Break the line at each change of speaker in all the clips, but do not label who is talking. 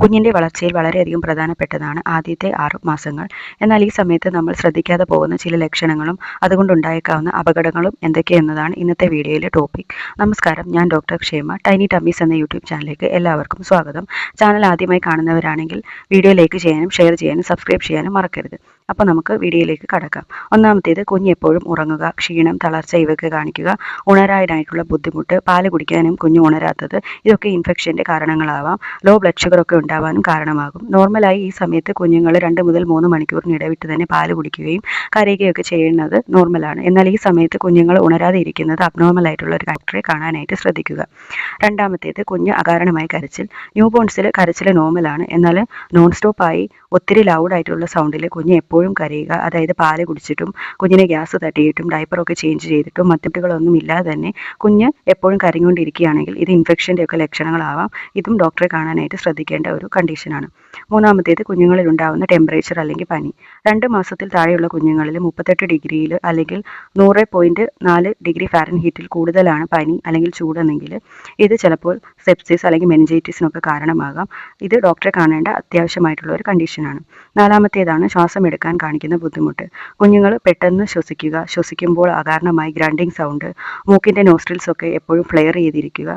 കുഞ്ഞിൻ്റെ വളർച്ചയിൽ വളരെയധികം പ്രധാനപ്പെട്ടതാണ് ആദ്യത്തെ 6 മാസങ്ങൾ. എന്നാൽ ഈ സമയത്ത് നമ്മൾ ശ്രദ്ധിക്കാതെ പോകുന്ന ചില ലക്ഷണങ്ങളും അതുകൊണ്ടുണ്ടായേക്കാവുന്ന അപകടങ്ങളും എന്തൊക്കെയെന്നതാണ് ഇന്നത്തെ വീഡിയോയിലെ ടോപ്പിക്. നമസ്കാരം, ഞാൻ ഡോക്ടർ ക്ഷേമ. ടൈനി ടമ്മീസ് എന്ന യൂട്യൂബ് ചാനലിലേക്ക് എല്ലാവർക്കും സ്വാഗതം. ചാനൽ ആദ്യമായി കാണുന്നവരാണെങ്കിൽ വീഡിയോ ലൈക്ക് ചെയ്യാനും ഷെയർ ചെയ്യാനും സബ്സ്ക്രൈബ് ചെയ്യാനും മറക്കരുത്. അപ്പോൾ നമുക്ക് വീഡിയോയിലേക്ക് കടക്കാം. ഒന്നാമത്തേത്, കുഞ്ഞ് എപ്പോഴും ഉറങ്ങുക, ക്ഷീണം, തളർച്ച ഇവയൊക്കെ കാണിക്കുക, ഉണരാനായിട്ടുള്ള ബുദ്ധിമുട്ട്, പാല് കുടിക്കാനും കുഞ്ഞ് ഉണരാത്തത്, ഇതൊക്കെ ഇൻഫെക്ഷൻ്റെ കാരണങ്ങളാവാം. ലോ ബ്ലഡ് ഷുഗർ ഒക്കെ ഉണ്ടാവാനും കാരണമാകും. നോർമലായി ഈ സമയത്ത് കുഞ്ഞുങ്ങൾ 2 മുതൽ 3 മണിക്കൂറിന് ഇടവിട്ട് തന്നെ പാല് കുടിക്കുകയും കരയുകയൊക്കെ ചെയ്യുന്നത് നോർമലാണ്. എന്നാൽ ഈ സമയത്ത് കുഞ്ഞുങ്ങൾ ഉണരാതെ ഇരിക്കുന്നത് അബ്നോർമൽ ആയിട്ടുള്ള ഒരു ഡോക്ടറെ കാണാനായിട്ട് ശ്രദ്ധിക്കുക. രണ്ടാമത്തേത്, കുഞ്ഞ് അകാരണമായി കരച്ചിൽ. ന്യൂ ബോൺസിൽ കരച്ചിൽ നോർമലാണ്. എന്നാൽ നോൺ സ്റ്റോപ്പായി ഒത്തിരി ലൗഡായിട്ടുള്ള സൗണ്ടിൽ കുഞ്ഞ് എപ്പോഴും കരയുക, അതായത് പാല് കുടിച്ചിട്ടും കുഞ്ഞിനെ ഗ്യാസ് തട്ടിയിട്ടും ഡയപ്പറൊക്കെ ചേഞ്ച് ചെയ്തിട്ടും മറ്റുകളൊന്നും ഇല്ലാതെ തന്നെ കുഞ്ഞ് എപ്പോഴും കരഞ്ഞുകൊണ്ടിരിക്കുകയാണെങ്കിൽ ഇത് ഇൻഫെക്ഷൻ്റെ ഒക്കെ ലക്ഷണങ്ങളാവാം. ഇതും ഡോക്ടറെ കാണാനായിട്ട് ശ്രദ്ധിക്കേണ്ട ഒരു കണ്ടീഷനാണ്. മൂന്നാമത്തേത്, കുഞ്ഞുങ്ങളിൽ ഉണ്ടാകുന്ന ടെമ്പറേച്ചർ അല്ലെങ്കിൽ പനി. 2 മാസത്തിൽ താഴെയുള്ള കുഞ്ഞുങ്ങളിൽ 38 ഡിഗ്രിയിൽ അല്ലെങ്കിൽ 100.4 ഡിഗ്രി ഫാരൻഹീറ്റിൽ കൂടുതലാണ് പനി അല്ലെങ്കിൽ ചൂടെന്നെങ്കിൽ ഇത് ചിലപ്പോൾ സെപ്സിസ് അല്ലെങ്കിൽ മെനിഞ്ചൈറ്റിസിനൊക്കെ കാരണമാകാം. ഇത് ഡോക്ടറെ കാണേണ്ട അത്യാവശ്യമായിട്ടുള്ള ഒരു കണ്ടീഷനാണ്. നാലാമത്തേതാണ് ശ്വാസം എടുക്കാൻ കാണിക്കുന്ന ബുദ്ധിമുട്ട്. കുഞ്ഞുങ്ങൾ പെട്ടെന്ന് ശ്വസിക്കുമ്പോൾ അകാരണമായി ഗ്രണ്ടിങ് സൗണ്ട്, മൂക്കിൻ്റെ നോസ്ട്രിൽസ് ഒക്കെ എപ്പോഴും ഫ്ലെയർ ചെയ്തിരിക്കുക,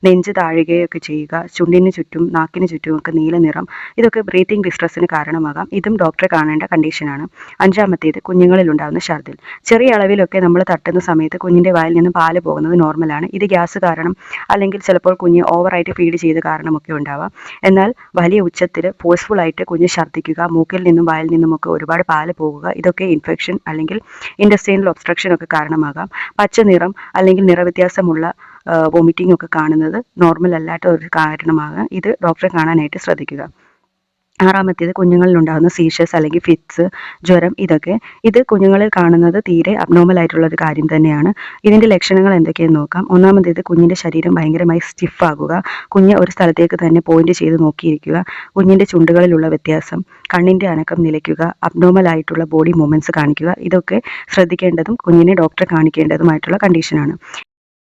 നെഞ്ച് താഴുകയൊക്കെ ചെയ്യുക, ചുണ്ടിന് ചുറ്റും നാക്കിന് ചുറ്റുമൊക്കെ നീല നിറം, ഇതൊക്കെ ബ്രീത്തിങ് ഡിസ്ട്രസ്സിന് കാരണമാകാം. ഇതും ഡോക്ടറെ കാണേണ്ട കണ്ടീഷനാണ്. അഞ്ചാമത്തേത്, കുഞ്ഞുങ്ങളിൽ ഉണ്ടാകുന്ന ഛർദിൽ. ചെറിയ അളവിലൊക്കെ നമ്മൾ തട്ടുന്ന സമയത്ത് കുഞ്ഞിൻ്റെ വായിൽ നിന്ന് പാല് പോകുന്നത് നോർമലാണ്. ഇത് ഗ്യാസ് കാരണം അല്ലെങ്കിൽ ചിലപ്പോൾ കുഞ്ഞ് ഓവറായിട്ട് ഫീഡ് ചെയ്ത കാരണമൊക്കെ ഉണ്ടാവാം. എന്നാൽ വലിയ ഉച്ചത്തിൽ ഫോഴ്സ്ഫുള്ളായിട്ട് കുഞ്ഞ് ഛർദ്ദിക്കുക, മൂക്കിൽ നിന്നും വായിൽ നിന്നുമൊക്കെ ഒരുപാട് പാല് പോകുക, ഇതൊക്കെ ഇൻഫെക്ഷൻ അല്ലെങ്കിൽ ഇൻഡസ്റ്റൈനൽ ഒബ്സ്ട്രക്ഷൻ ഒക്കെ കാരണമാകാം. പച്ച നിറം അല്ലെങ്കിൽ നിറവ്യത്യാസമുള്ള വോമിറ്റിംഗ് ഒക്കെ കാണുന്നത് നോർമൽ അല്ലാത്ത ഒരു കാരണമാകാം. ഇത് ഡോക്ടറെ കാണാനായിട്ട് ശ്രദ്ധിക്കുക. ആറാമത്തേത്, കുഞ്ഞുങ്ങളിൽ ഉണ്ടാകുന്ന സീഷേഴ്സ് അല്ലെങ്കിൽ ഫിറ്റ്സ്, ജ്വരം, ഇത് കുഞ്ഞുങ്ങളിൽ കാണുന്നത് തീരെ അബ്നോർമൽ ആയിട്ടുള്ള ഒരു കാര്യം തന്നെയാണ്. ഇതിൻ്റെ ലക്ഷണങ്ങൾ എന്തൊക്കെയെന്ന് നോക്കാം. ഒന്നാമത്തേത്, കുഞ്ഞിൻ്റെ ശരീരം ഭയങ്കരമായി സ്റ്റിഫ് ആകുക, കുഞ്ഞ് ഒരു സ്ഥലത്തേക്ക് തന്നെ പോയിന്റ് ചെയ്ത് നോക്കിയിരിക്കുക, കുഞ്ഞിൻ്റെ ചുണ്ടുകളിലുള്ള വ്യത്യാസം, കണ്ണിൻ്റെ അനക്കം നിലയ്ക്കുക, അബ്നോർമൽ ആയിട്ടുള്ള ബോഡി മൂവ്മെൻറ്റ്സ് കാണിക്കുക, ഇതൊക്കെ ശ്രദ്ധിക്കേണ്ടതും കുഞ്ഞിനെ ഡോക്ടറെ കാണിക്കേണ്ടതുമായിട്ടുള്ള കണ്ടീഷനാണ്.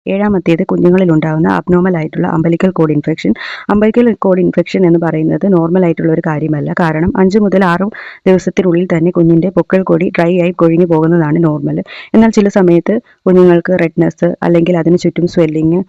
ഏഴാമത്തേത്, കുഞ്ഞുങ്ങളിൽ ഉണ്ടാകുന്ന അബ്നോർമൽ ആയിട്ടുള്ള അംബലിക്കൽ കോഡ് ഇൻഫെക്ഷൻ. അംബലിക്കൽ കോഡ് ഇൻഫെക്ഷൻ എന്ന് പറയുന്നത് നോർമൽ ആയിട്ടുള്ള ഒരു കാര്യമല്ല. കാരണം 5 മുതൽ 6 ദിവസത്തിനുള്ളിൽ തന്നെ കുഞ്ഞിൻ്റെ പൊക്കിൾ കൊടി ഡ്രൈ ആയി കൊഴിഞ്ഞു പോകുന്നതാണ് നോർമൽ. എന്നാൽ ചില സമയത്ത് കുഞ്ഞുങ്ങൾക്ക് റെഡ്നെസ് അല്ലെങ്കിൽ അതിന് ചുറ്റും സ്വെല്ലിങ്,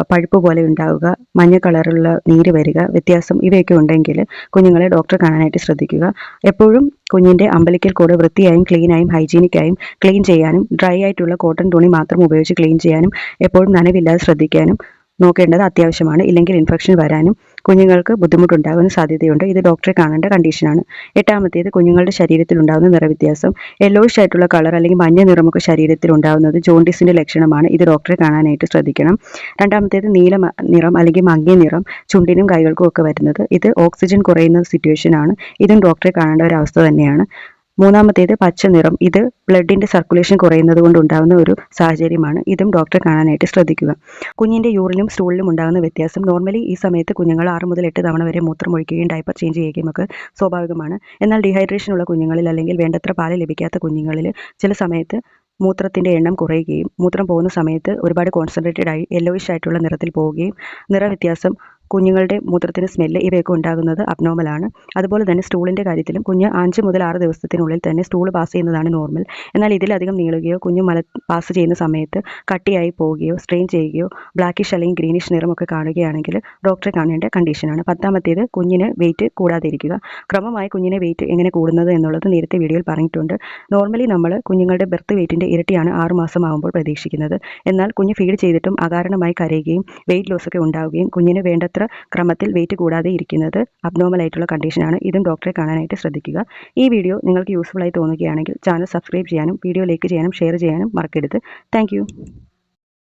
പഴുപ്പ് പോലെ ഉണ്ടാവുക, മഞ്ഞ കളറുള്ള നീര് വരിക, വ്യത്യാസം, ഇവയൊക്കെ ഉണ്ടെങ്കിൽ കുഞ്ഞുങ്ങളെ ഡോക്ടറെ കാണാനായിട്ട് ശ്രദ്ധിക്കുക. എപ്പോഴും കുഞ്ഞിൻ്റെ അംബലിക്കൽ കോഡ് വൃത്തിയായും ക്ലീനായും ഹൈജീനിക്കായും ക്ലീൻ ചെയ്യാനും ഡ്രൈ ആയിട്ടുള്ള കോട്ടൺ തുണി മാത്രം ഉപയോഗിച്ച് ക്ലീൻ ചെയ്യാനും എപ്പോഴും നനവില്ലാതെ ശ്രദ്ധിക്കാനും നോക്കേണ്ടത് അത്യാവശ്യമാണ്. ഇല്ലെങ്കിൽ ഇൻഫെക്ഷൻ വരാനും കുഞ്ഞുങ്ങൾക്ക് ബുദ്ധിമുട്ടുണ്ടാകുന്ന സാധ്യതയുണ്ട്. ഇത് ഡോക്ടറെ കാണേണ്ട കണ്ടീഷനാണ്. എട്ടാമത്തേത്, കുഞ്ഞുങ്ങളുടെ ശരീരത്തിൽ ഉണ്ടാകുന്ന നിറവ്യത്യാസം. യെല്ലോയിഷ് ആയിട്ടുള്ള കളർ അല്ലെങ്കിൽ മഞ്ഞ നിറമൊക്കെ ശരീരത്തിൽ ഉണ്ടാകുന്നത് ജോണ്ടിസിൻ്റെ ലക്ഷണമാണ്. ഇത് ഡോക്ടറെ കാണാനായിട്ട് ശ്രദ്ധിക്കണം. രണ്ടാമത്തേത്, നീല നിറം അല്ലെങ്കിൽ മങ്ങിയ നിറം ചുണ്ടിനും കൈകൾക്കും ഒക്കെ വരുന്നത്. ഇത് ഓക്സിജൻ കുറയുന്ന സിറ്റുവേഷനാണ്. ഇതും ഡോക്ടറെ കാണേണ്ട ഒരു അവസ്ഥ തന്നെയാണ്. മൂന്നാമത്തേത്, പച്ച നിറം. ഇത് ബ്ലഡിൻ്റെ സർക്കുലേഷൻ കുറയുന്നത് കൊണ്ടുണ്ടാകുന്ന ഒരു സാഹചര്യമാണ്. ഇതും ഡോക്ടറെ കാണാനായിട്ട് ശ്രദ്ധിക്കുക. കുഞ്ഞിൻ്റെ യൂറിനും സ്റ്റൂളിലും ഉണ്ടാകുന്ന വ്യത്യാസം. നോർമലി ഈ സമയത്ത് കുഞ്ഞുങ്ങൾ 6 മുതൽ 8 തവണ വരെ മൂത്രം ഒഴിക്കുകയും ഡയപ്പർ ചേഞ്ച് ചെയ്യുകയും ഒക്കെ സ്വാഭാവികമാണ്. എന്നാൽ ഡീഹൈഡ്രേഷൻ ഉള്ള കുഞ്ഞുങ്ങളിൽ അല്ലെങ്കിൽ വേണ്ടത്ര പാല് ലഭിക്കാത്ത കുഞ്ഞുങ്ങളിൽ ചില സമയത്ത് മൂത്രത്തിൻ്റെ എണ്ണം കുറയുകയും മൂത്രം പോകുന്ന സമയത്ത് ഒരുപാട് കോൺസെൻട്രേറ്റഡ് ആയി യെല്ലോയിഷ് ആയിട്ടുള്ള നിറത്തിൽ പോവുകയും നിറവ്യത്യാസം, കുഞ്ഞുങ്ങളുടെ മൂത്രത്തിന് സ്മെല്ല്, ഇവയൊക്കെ ഉണ്ടാകുന്നത് അബ്നോർമലാണ്. അതുപോലെ തന്നെ സ്റ്റൂളിൻ്റെ കാര്യത്തിലും കുഞ്ഞ് 5 മുതൽ 6 ദിവസത്തിനുള്ളിൽ തന്നെ സ്റ്റൂൾ പാസ് ചെയ്യുന്നതാണ് നോർമൽ. എന്നാൽ ഇതിലധികം നീളുകയോ കുഞ്ഞ് പാസ് ചെയ്യുന്ന സമയത്ത് കട്ടിയായി പോവുകയോ സ്ട്രെയിൻ ചെയ്യുകയോ ബ്ലാക്കിഷ് അല്ലെങ്കിൽ ഗ്രീനിഷ് നിറമൊക്കെ കാണുകയാണെങ്കിൽ ഡോക്ടറെ കാണേണ്ട കണ്ടീഷനാണ്. പത്താമത്തേത്, കുഞ്ഞിന് വെയിറ്റ് കൂടാതിരിക്കുക. ക്രമമായി കുഞ്ഞിനെ വെയിറ്റ് എങ്ങനെ കൂടുന്നത് എന്നുള്ളത് നേരത്തെ വീഡിയോയിൽ പറഞ്ഞിട്ടുണ്ട്. നോർമലി നമ്മൾ കുഞ്ഞുങ്ങളുടെ ബർത്ത് വെയിറ്റിൻ്റെ ഇരട്ടിയാണ് 6 മാസമാകുമ്പോൾ പ്രതീക്ഷിക്കുന്നത്. എന്നാൽ കുഞ്ഞ് ഫീഡ് ചെയ്തിട്ടും അകാരണമായി കരയുകയും വെയിറ്റ് ലോസ് ഒക്കെ ഉണ്ടാവുകയും കുഞ്ഞിന് വേണ്ടത്ര ക്രമത്തിൽ വെയിറ്റ് കൂടാതെ ഇരിക്കുന്നത് അബ്നോർമൽ ആയിട്ടുള്ള കണ്ടീഷനാണ്. ഇതും ഡോക്ടറെ കാണാനായിട്ട് ശ്രദ്ധിക്കുക. ഈ വീഡിയോ നിങ്ങൾക്ക് യൂസ്ഫുൾ ആയി തോന്നുകയാണെങ്കിൽ ചാനൽ സബ്സ്ക്രൈബ് ചെയ്യാനും വീഡിയോ ലൈക്ക് ചെയ്യാനും ഷെയർ ചെയ്യാനും മറക്കരുത്. താങ്ക്